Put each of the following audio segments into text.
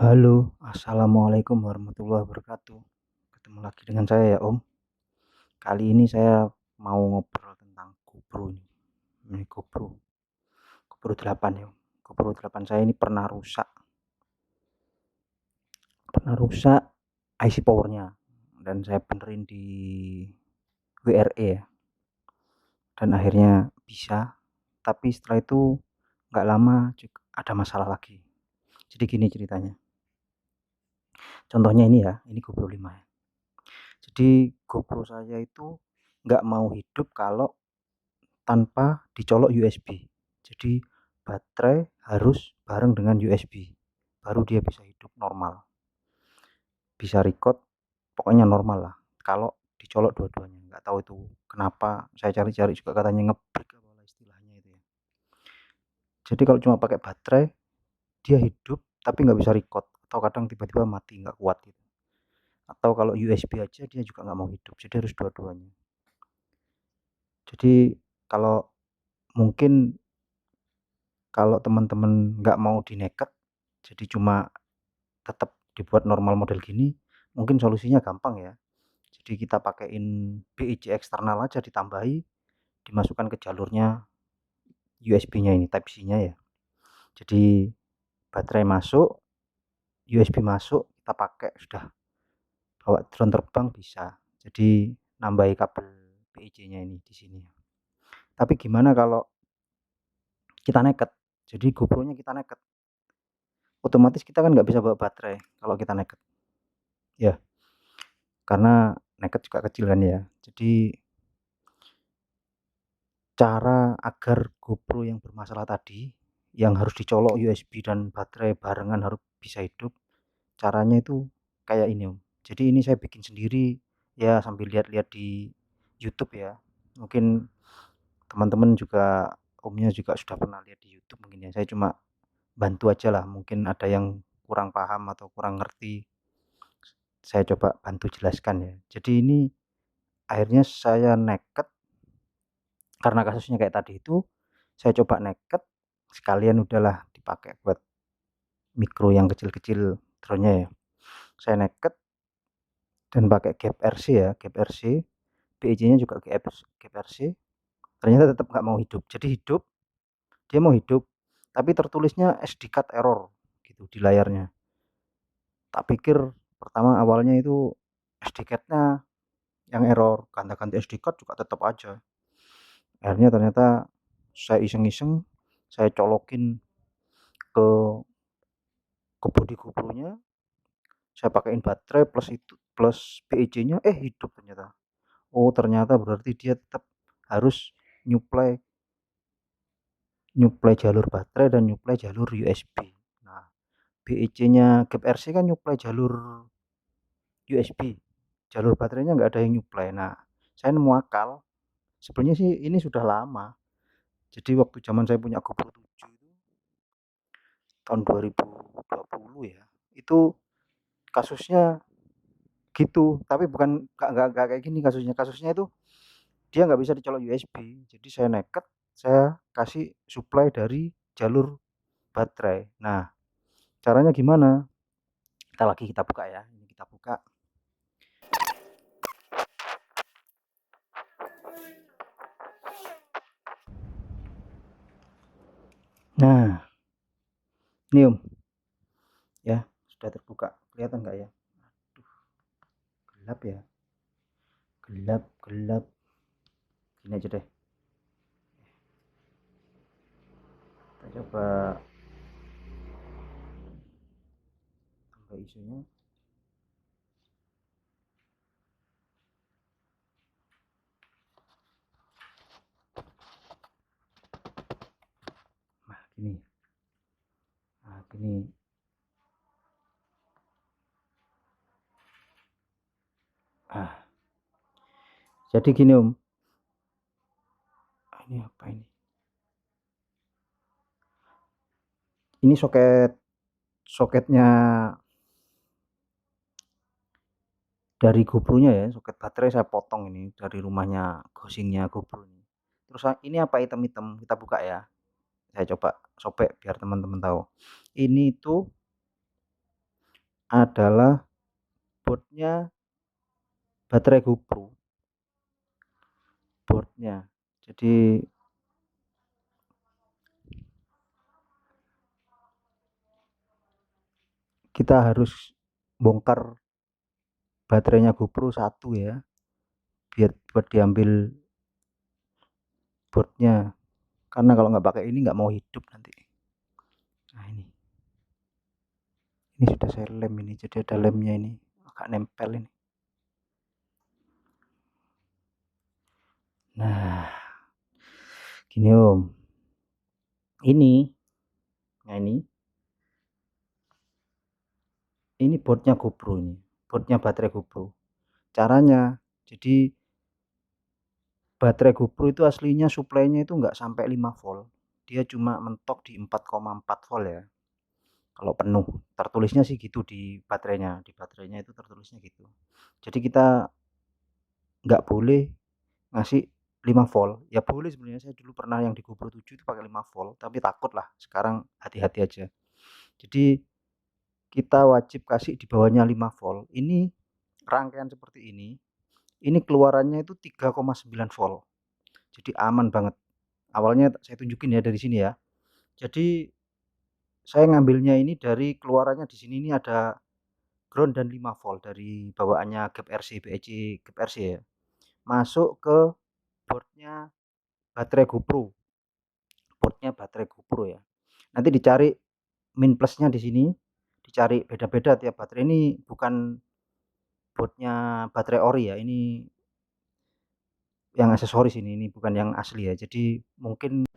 Halo, assalamualaikum warahmatullahi wabarakatuh. Ketemu lagi dengan saya ya Om. Kali ini saya mau ngobrol tentang GoPro ini. Ini GoPro 8 ya. GoPro 8 saya ini pernah rusak IC powernya dan saya benerin di WRE ya. Dan akhirnya bisa, tapi setelah itu nggak lama juga ada masalah lagi. Jadi gini ceritanya. Contohnya ini ya, ini GoPro 5 ya. Jadi GoPro saya itu nggak mau hidup kalau tanpa dicolok USB. Jadi baterai harus bareng dengan USB. Baru dia bisa hidup normal. Bisa record, pokoknya normal lah. Kalau dicolok dua-duanya, nggak tahu itu kenapa. Saya cari-cari juga katanya ngebreak apa istilahnya itu ya. Jadi kalau cuma pakai baterai, dia hidup tapi nggak bisa record. Atau kadang tiba-tiba mati nggak kuat gitu. Atau kalau USB aja dia juga nggak mau hidup. Jadi harus dua-duanya. Jadi kalau mungkin kalau teman-teman nggak mau dineket, jadi cuma tetap dibuat normal model gini, mungkin solusinya gampang ya. Jadi kita pakein BIC eksternal aja ditambahi, dimasukkan ke jalurnya USB-nya ini, Type C-nya ya. Jadi baterai masuk, USB masuk, kita pakai sudah bawa drone terbang bisa. Jadi nambahi kabel BIC-nya ini di sini. Tapi gimana kalau kita neket? Jadi GoPro-nya kita neket. Otomatis kita kan nggak bisa bawa baterai kalau kita neket. Ya, karena neket juga kecil kan ya. Jadi cara agar GoPro yang bermasalah tadi, yang harus dicolok USB dan baterai barengan harus bisa hidup, caranya itu kayak ini Om. Jadi ini saya bikin sendiri ya sambil lihat-lihat di YouTube ya. Mungkin teman-teman juga Omnya juga sudah pernah lihat di YouTube mungkin ya. Saya cuma bantu aja lah, mungkin ada yang kurang paham atau kurang ngerti. Saya coba bantu jelaskan ya. Jadi ini akhirnya saya neket karena kasusnya kayak tadi itu, saya coba neket, sekalian udahlah dipakai buat mikro yang kecil-kecil drone-nya ya. Saya neket dan pakai gap RC ya, gap RC, BIC-nya juga gap RC, ternyata tetap nggak mau hidup. Jadi hidup, dia mau hidup, tapi tertulisnya SD card error gitu di layarnya. Tak pikir pertama awalnya itu SD card-nya yang error, ganti-ganti SD card juga tetap aja. Akhirnya ternyata saya iseng-iseng, saya colokin ke body GoPro-nya, saya pakein baterai plus itu plus BIC-nya hidup ternyata. Oh, ternyata berarti dia tetap harus nyuplai nyuplai jalur baterai dan nyuplai jalur USB. Nah, BIC-nya gap RC kan nyuplai jalur USB. Jalur baterainya nggak ada yang nyuplai. Nah, saya nemu akal. Sebenarnya sih ini sudah lama. Jadi waktu zaman saya punya GoPro 7 itu tahun 2020 ya. Itu kasusnya gitu, tapi bukan nggak kayak gini kasusnya. Kasusnya itu dia nggak bisa dicolok USB. Jadi saya neket, saya kasih supply dari jalur baterai. Nah, caranya gimana? Kita buka ya. Ini kita buka. Nah, ini Om, ya sudah terbuka. Kelihatan nggak ya? Aduh, gelap ya. Gelap, gelap. Gini aja deh. Kita coba tambah isunya. Nah, gini. Nah, gini. Ah, jadi gini Om. Ini apa ini? Ini soketnya dari GoPro-nya ya, soket baterai saya potong ini dari rumahnya gosingnya GoPro ini. Terus ini apa item-item kita buka ya. Saya coba sobek biar teman-teman tahu. Ini tuh adalah boardnya baterai GoPro, boardnya. Jadi kita harus bongkar baterainya GoPro satu ya, biar buat diambil boardnya. Karena kalau nggak pakai ini nggak mau hidup nanti. Nah ini sudah saya lem ini, jadi ada lemnya ini, agak nempel ini. Nah, gini Om, ini, nah ini boardnya GoPro ini, boardnya baterai GoPro. Caranya, jadi baterai GoPro itu aslinya suplainya itu nggak sampai 5 volt, dia cuma mentok di 4,4 volt ya. Kalau penuh, tertulisnya sih gitu di baterainya itu tertulisnya gitu. Jadi kita nggak boleh ngasih 5 volt. Ya boleh sebenarnya, saya dulu pernah yang di GoPro 7 itu pakai 5 volt, tapi takut lah. Sekarang hati-hati aja. Jadi kita wajib kasih di bawahnya 5 volt. Ini rangkaian seperti ini keluarannya itu 3,9 volt. Jadi aman banget. Awalnya saya tunjukin ya dari sini ya. Jadi saya ngambilnya ini dari keluarannya di sini ini ada ground dan 5 volt dari bawaannya gap RC BEC gap RC ya. Masuk ke boardnya baterai GoPro. Boardnya baterai GoPro ya. Nanti dicari min plusnya di sini, dicari beda-beda tiap baterai. Ini bukan boardnya baterai ori ya, ini yang aksesoris ini bukan yang asli ya. Jadi mungkin,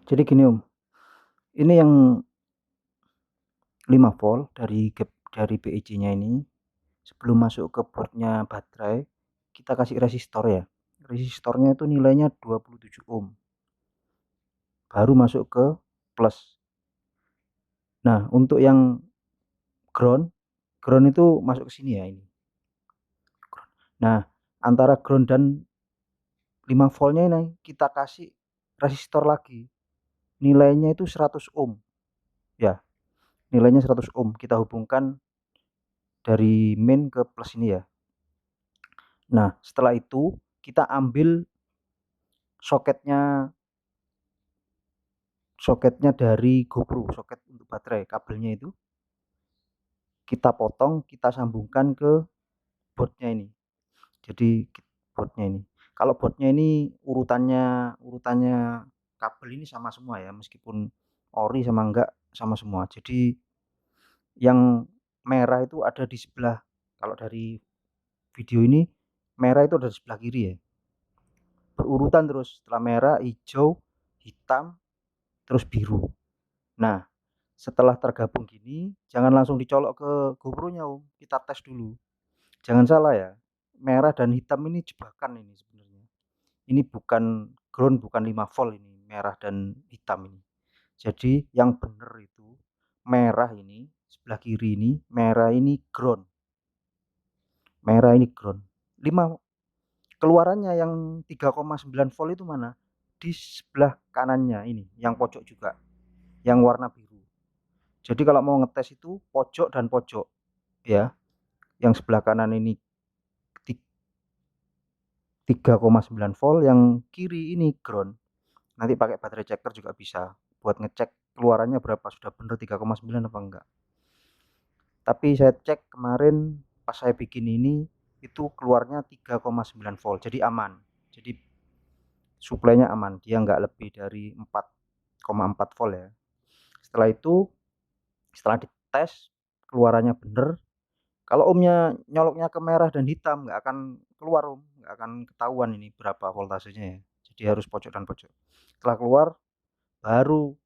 jadi gini Om, ini yang 5 volt dari BEC nya ini, sebelum masuk ke boardnya baterai kita kasih resistor ya. Resistornya itu nilainya 27 ohm, baru masuk ke plus. Nah untuk yang ground, ground itu masuk ke sini ya ini. Nah antara ground dan 5 voltnya ini kita kasih resistor lagi, nilainya itu 100 ohm ya, nilainya 100 ohm. Kita hubungkan dari main ke plus ini ya. Nah setelah itu kita ambil soketnya soketnya dari GoPro, soket untuk baterai, kabelnya itu kita potong, kita sambungkan ke boardnya ini. Jadi boardnya ini, kalau boardnya ini urutannya kabel ini sama semua ya, meskipun ori sama enggak sama semua. Jadi yang merah itu ada di sebelah, kalau dari video ini merah itu ada di sebelah kiri ya, berurutan terus, setelah merah hijau hitam terus biru. Nah setelah tergabung gini jangan langsung dicolok ke GoPro-nya Om, kita tes dulu. Jangan salah ya, merah dan hitam ini jebakan ini sebenarnya. Ini bukan ground, bukan 5 volt ini, merah dan hitam ini. Jadi yang benar itu merah ini, sebelah kiri ini, merah ini ground. Merah ini ground. 5 keluarannya yang 3,9 volt itu mana? Di sebelah kanannya ini, yang pojok juga, yang warna biru. Jadi kalau mau ngetes itu pojok dan pojok ya. Yang sebelah kanan ini 3,9 volt, yang kiri ini ground. Nanti pakai baterai checker juga bisa buat ngecek keluarannya berapa, sudah bener 3,9 apa enggak. Tapi saya cek kemarin pas saya bikin ini itu keluarnya 3,9 volt, jadi aman. Jadi suplainya aman, dia nggak lebih dari 4,4 volt ya. Setelah itu, setelah dites keluarannya bener, kalau omnya nyoloknya ke merah dan hitam nggak akan keluar om, nggak akan ketahuan ini berapa voltasenya ya. Jadi harus pojok dan pojok. Setelah keluar baru,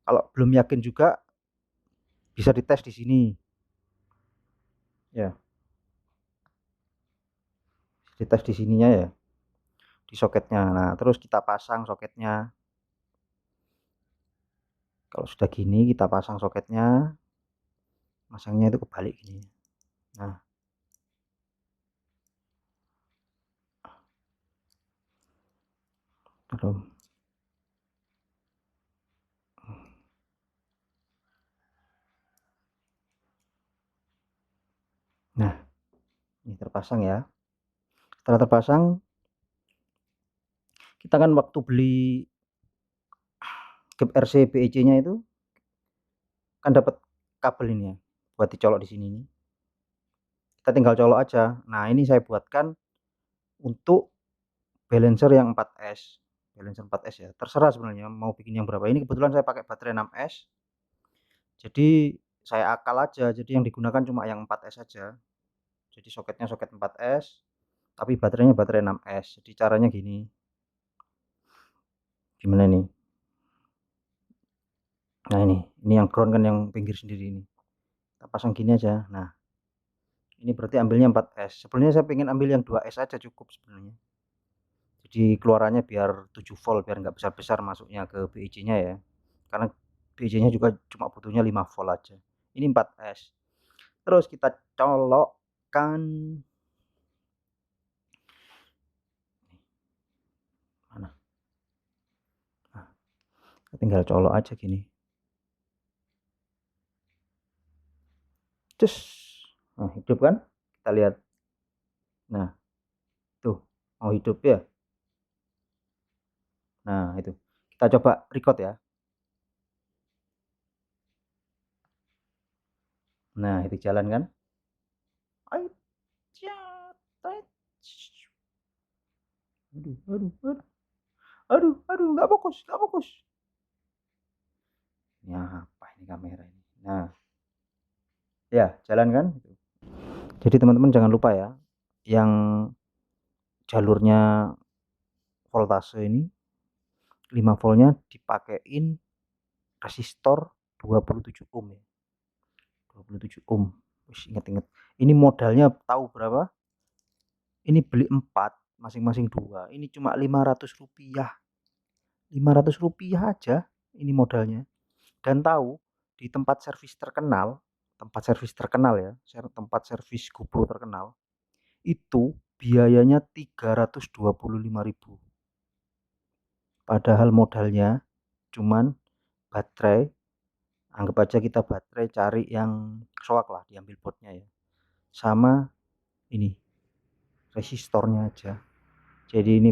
kalau belum yakin juga bisa dites di sini ya, dites di sininya ya, di soketnya. Nah terus kita pasang soketnya. Kalau sudah gini kita pasang soketnya, masangnya itu kebalik gini. Nah terus Ini terpasang ya. Setelah terpasang, kita kan waktu beli GEP RC BEC-nya itu kan dapat kabel ini ya, buat dicolok di sini nih. Kita tinggal colok aja. Nah, ini saya buatkan untuk balancer yang 4S. Balancer 4S ya. Terserah sebenarnya mau bikin yang berapa. Ini kebetulan saya pakai baterai 6S. Jadi saya akal aja. Jadi yang digunakan cuma yang 4S saja. Jadi soketnya soket 4S, tapi baterainya baterai 6S. Jadi caranya gini. Gimana nih? Nah, ini yang ground kan yang pinggir sendiri ini. Kita pasang gini aja. Nah, ini berarti ambilnya 4S. Sebenarnya saya pengen ambil yang 2S aja cukup sebenarnya. Jadi keluarannya biar 7 volt, biar nggak besar-besar masuknya ke BEC-nya ya. Karena BEC-nya juga cuma butuhnya 5 volt aja. Ini 4S. Terus kita colokkan mana? Nah, tinggal colok aja gini. Cus. Nah, hidup kan? Kita lihat. Nah, tuh mau hidup ya. Nah, itu. Kita coba record ya. Nah, itu jalan kan? Ayo, aduh, aduh, aduh, aduh, aduh, nggak fokus, nggak fokus. Ya, apa ini kamera ini? Nah, ya, jalan kan? Jadi teman-teman jangan lupa ya, yang jalurnya voltase ini 5 voltnya dipakein resistor 27 ohm ya. 27 ohm. Wis inget-inget. Ini modalnya tahu berapa? Ini beli 4, masing-masing 2. Ini cuma 500 rupiah. 500 rupiah aja ini modalnya. Dan tahu di tempat servis terkenal ya, tempat servis GoPro terkenal, itu biayanya 325.000. Padahal modalnya cuman baterai, anggap aja kita baterai cari yang soak lah, diambil botnya ya. Sama ini resistornya aja. Jadi ini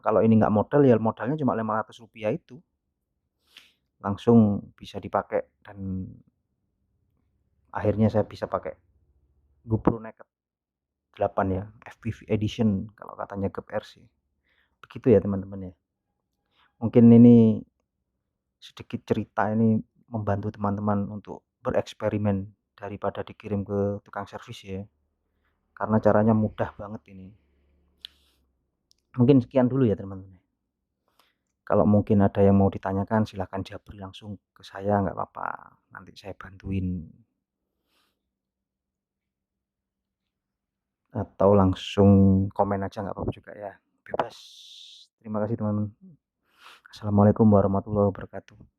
kalau ini nggak modal ya modalnya cuma 500 rupiah itu. Langsung bisa dipakai dan akhirnya saya bisa pakai GoPro Naked 8 ya, FPV edition kalau katanya GEP RC. Begitu ya teman-teman ya. Mungkin ini sedikit cerita ini membantu teman-teman untuk bereksperimen daripada dikirim ke tukang servis ya. Karena caranya mudah banget ini. Mungkin sekian dulu ya teman-teman. Kalau mungkin ada yang mau ditanyakan silahkan japri langsung ke saya, nggak apa-apa. Nanti saya bantuin. Atau langsung komen aja nggak apa-apa juga ya. Bebas. Terima kasih teman-teman. Assalamualaikum warahmatullahi wabarakatuh.